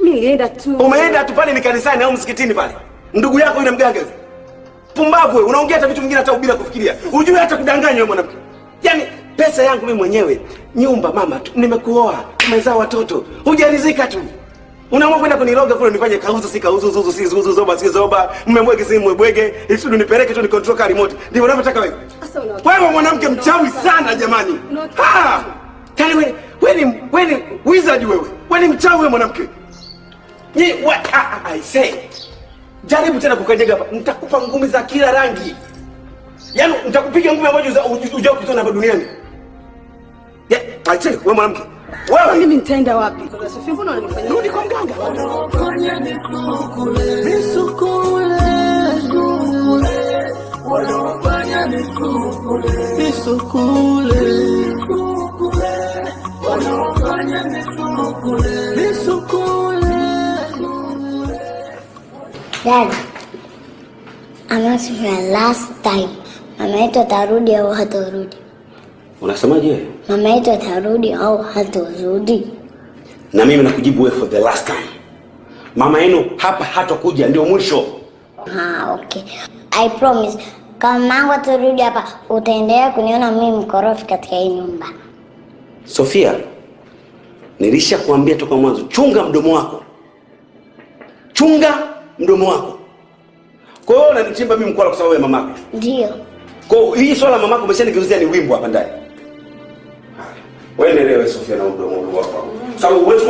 Mimi nilienda tu. Umeenda tu pale ni kanisani au msikitini pale? Ndugu yako yule mganga yule. Pumbavu wewe, unaongea hata vitu vingine hata bila kufikiria. Unajua hata kudanganya wewe mwanamke. Yaani pesa yangu mimi mwenyewe, nyumba mama, nimekuoa, tumezaa watoto. Hujaridhika tu. Unaamua kwenda kuniroga kule nifanye kauzo si kauzo, zuzu si zuzu, zoba si zoba, mmebwege si mmebwege, ili nipeleke tu ni control car remote. Ndio unavyotaka wewe. Wewe mwanamke mchawi sana jamani. Ah! Kani wewe ni wizard wewe. Wewe ni mchawi wewe mwanamke. Ni what I say. Jaribu tena kukanyaga hapa. Nitakupa ngumi za kila rangi. Yaani nitakupiga ngumi ambazo hujao kuziona hapa duniani. I say wewe mwanamke. Wewe mimi nitaenda wapi? Sofia mbona unanifanya? Rudi kwa mganga. Nisukule. Wanafanya nisukule. Wanafanya nisukule. Dad, I'm asking for the last time. Mama yetu atarudi au hatarudi? Unasemaje wewe? Mama yetu atarudi au hatarudi? Na mimi nakujibu wewe for the last time. Mama yenu hapa hatakuja, ndio mwisho. Okay. I promise. Kama mama atarudi hapa, utaendelea kuniona mimi mkorofi katika hii nyumba. Sofia, nilishakwambia toka mwanzo, chunga mdomo wako. Chunga mdomo wako. Kwa hiyo unanichimba mimi mkwala kwa sababu ya mamako. Ndio. Kwa hiyo hii swala mamako umeshanigeuzia ni wimbo hapa ndani. Wewe endelee Sofia na mdomo wako. Sababu wewe